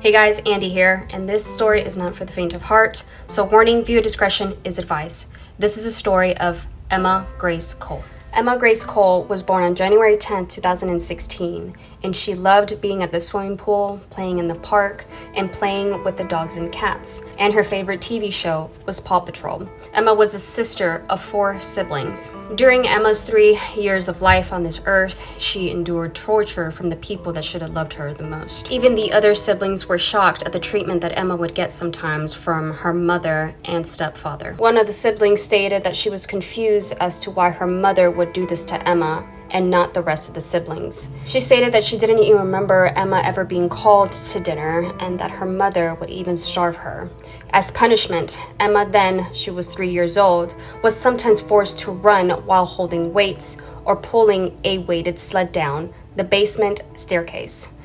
Hey guys, Andy here, and this story is not for the faint of heart, so warning, viewer discretion is advised. This is a story of Emma Grace Cole. Emma Grace Cole was born on January 10, 2016, and she loved being at the swimming pool, playing in the park, and playing with the dogs and cats. And her favorite TV show was Paw Patrol. Emma was the sister of 4 siblings. During Emma's 3 years of life on this earth, she endured torture from the people that should have loved her the most. Even the other siblings were shocked at the treatment that Emma would get sometimes from her mother and stepfather. One of the siblings stated that she was confused as to why her mother would do this to Emma and not the rest of the siblings. She stated that she didn't even remember Emma ever being called to dinner and that her mother would even starve her. As punishment, Emma, then she was 3 years old, was sometimes forced to run while holding weights or pulling a weighted sled down the basement staircase.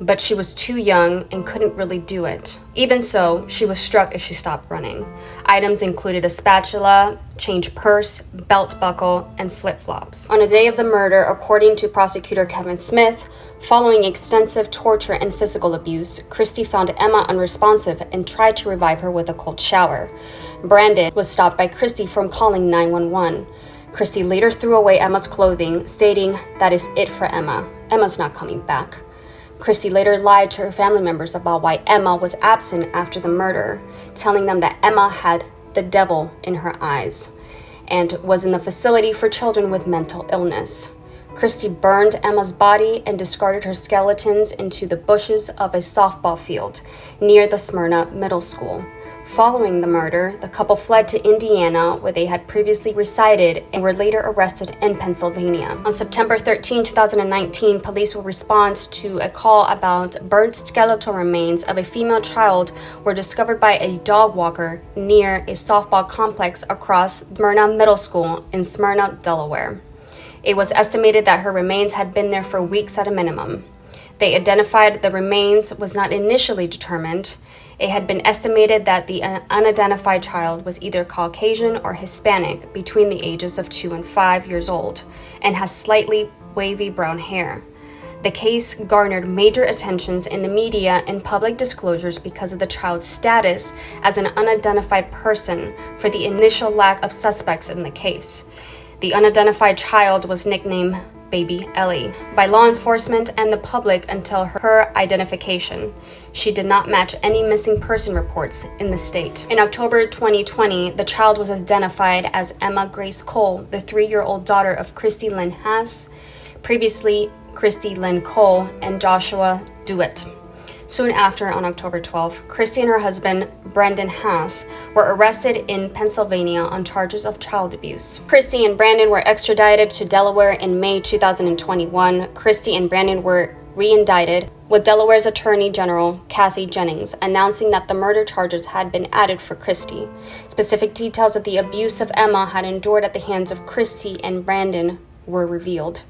But she was too young and couldn't really do it. Even so, she was struck if she stopped running. Items included a spatula, change purse, belt buckle, and flip-flops. On the day of the murder, according to prosecutor Kevin Smith, following extensive torture and physical abuse, Christy found Emma unresponsive and tried to revive her with a cold shower. Brandon was stopped by Christy from calling 911. Christy later threw away Emma's clothing, stating, "That is it for Emma. Emma's not coming back." Christy later lied to her family members about why Emma was absent after the murder, telling them that Emma had the devil in her eyes and was in the facility for children with mental illness. Christy burned Emma's body and discarded her skeletons into the bushes of a softball field near the Smyrna Middle School. Following the murder, the couple fled to Indiana, where they had previously resided, and were later arrested in Pennsylvania. On September 13, 2019, police will respond to a call about burnt skeletal remains of a female child were discovered by a dog walker near a softball complex across Smyrna Middle School in Smyrna, Delaware. It was estimated that her remains had been there for weeks at a minimum. They identified the remains was not initially determined. It had been estimated that the unidentified child was either Caucasian or Hispanic between the ages of 2 and 5 years old and has slightly wavy brown hair. The case garnered major attentions in the media and public disclosures because of the child's status as an unidentified person for the initial lack of suspects in the case. The unidentified child was nicknamed Baby Ellie by law enforcement and the public until her identification. She did not match any missing person reports in the state. In October 2020, the child was identified as Emma Grace Cole, the 3-year-old daughter of Christy Lynn Haas, previously Christy Lynn Cole, and Joshua Dewitt. Soon after, on October 12, Christy and her husband, Brandon Haas, were arrested in Pennsylvania on charges of child abuse. Christy and Brandon were extradited to Delaware in May 2021. Christy and Brandon were re-indicted, with Delaware's Attorney General, Kathy Jennings, announcing that the murder charges had been added for Christy. Specific details of the abuse of Emma had endured at the hands of Christy and Brandon were revealed.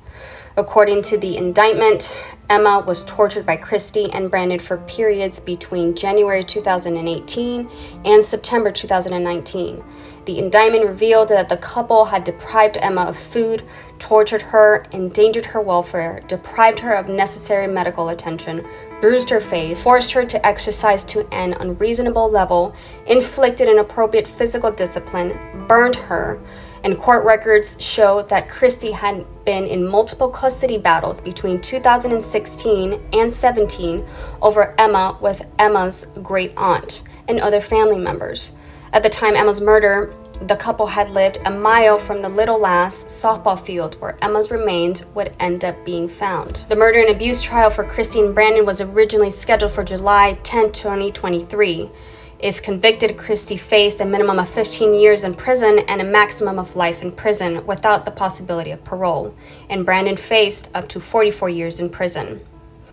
According to the indictment, Emma was tortured by Christy and Brandon for periods between January 2018 and September 2019. The indictment revealed that the couple had deprived Emma of food, tortured her, endangered her welfare, deprived her of necessary medical attention, bruised her face, forced her to exercise to an unreasonable level, inflicted inappropriate physical discipline, burned her, and court records show that Christy had been in multiple custody battles between 2016 and 17 over Emma with Emma's great aunt and other family members. At the time Emma's murder, the couple had lived a mile from the Little Lass softball field where Emma's remains would end up being found. The murder and abuse trial for Christy and Brandon was originally scheduled for July 10, 2023. If convicted, Christy faced a minimum of 15 years in prison and a maximum of life in prison without the possibility of parole, and Brandon faced up to 44 years in prison.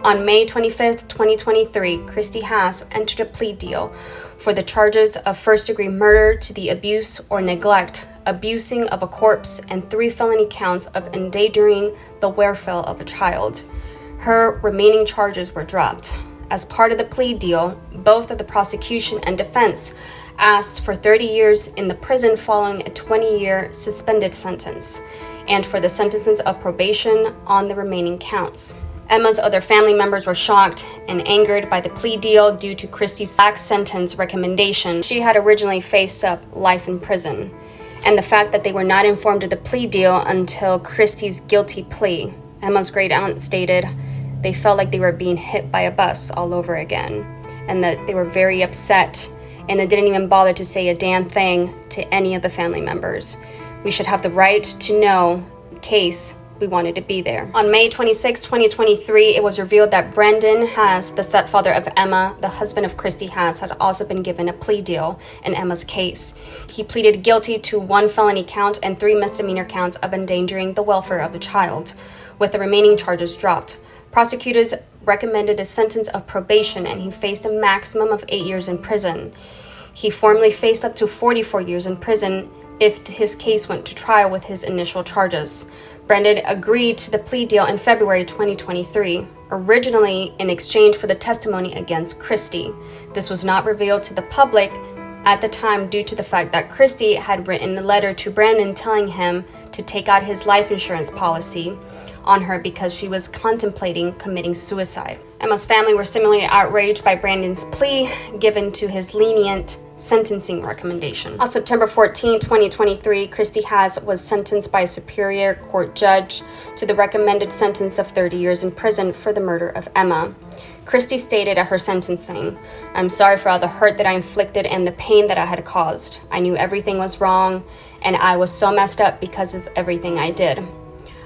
On May 25, 2023, Christy Haas entered a plea deal for the charges of first-degree murder to the abuse or neglect, abusing of a corpse, and 3 felony counts of endangering the welfare of a child. Her remaining charges were dropped. As part of the plea deal, both of the prosecution and defense asked for 30 years in the prison following a 20-year suspended sentence, and for the sentences of probation on the remaining counts. Emma's other family members were shocked and angered by the plea deal due to Christy's lax sentence recommendation. She had originally faced up life in prison, and the fact that they were not informed of the plea deal until Christy's guilty plea. Emma's great aunt stated they felt like they were being hit by a bus all over again, and that they were very upset, and they didn't even bother to say a damn thing to any of the family members. We should have the right to know in case we wanted to be there. On May 26, 2023, it was revealed that Brandon Haas, the stepfather of Emma, the husband of Christy Haas, had also been given a plea deal in Emma's case. He pleaded guilty to 1 felony count and 3 misdemeanor counts of endangering the welfare of the child, with the remaining charges dropped. Prosecutors recommended a sentence of probation, and he faced a maximum of 8 years in prison. He formerly faced up to 44 years in prison if his case went to trial with his initial charges. Brandon agreed to the plea deal in February 2023, originally in exchange for the testimony against Christy. This was not revealed to the public at the time due to the fact that Christy had written a letter to Brandon telling him to take out his life insurance policy on her because she was contemplating committing suicide. Emma's family were similarly outraged by Brandon's plea given to his lenient sentencing recommendation. On September 14, 2023, Christy Haas was sentenced by a Superior Court judge to the recommended sentence of 30 years in prison for the murder of Emma. Christy stated at her sentencing, "I'm sorry for all the hurt that I inflicted and the pain that I had caused. I knew everything was wrong, and I was so messed up because of everything I did.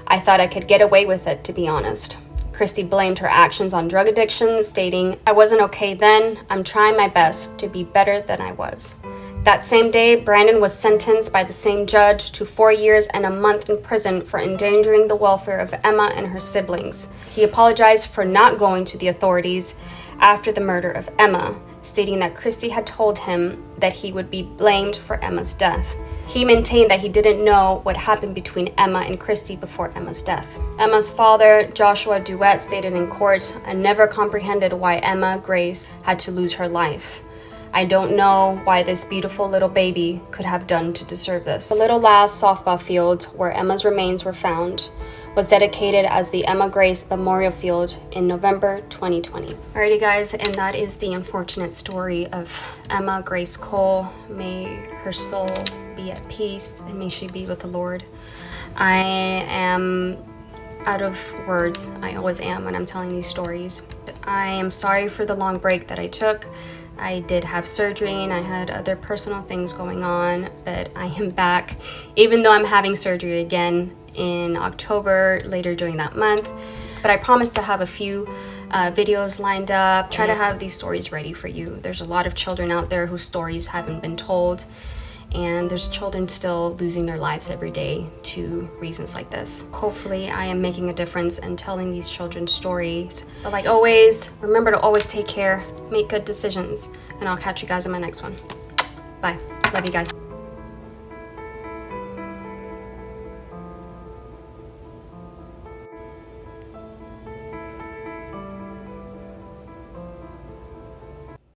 I thought I could get away with it, to be honest." Christy blamed her actions on drug addiction, stating, "I wasn't okay then. I'm trying my best to be better than I was." That same day, Brandon was sentenced by the same judge to 4 years and a month in prison for endangering the welfare of Emma and her siblings. He apologized for not going to the authorities after the murder of Emma, stating that Christy had told him that he would be blamed for Emma's death. He maintained that he didn't know what happened between Emma and Christy before Emma's death. Emma's father, Joshua Duet, stated in court, "I never comprehended why Emma Grace had to lose her life. I don't know why this beautiful little baby could have done to deserve this." The Little Lass softball field, where Emma's remains were found, was dedicated as the Emma Grace Memorial Field in November 2020. Alrighty guys, and that is the unfortunate story of Emma Grace Cole. May her soul be at peace and may she be with the Lord. I am out of words. I always am when I'm telling these stories. I am sorry for the long break that I took. I did have surgery and I had other personal things going on, but I am back, even though I'm having surgery again in October, later during that month. But I promise to have a few videos lined up, try to have these stories ready for you. There's a lot of children out there whose stories haven't been told, and there's children still losing their lives every day to reasons like this. Hopefully I am making a difference and telling these children's stories. But like always, remember to always take care, make good decisions, and I'll catch you guys in my next one. Bye. Love you guys.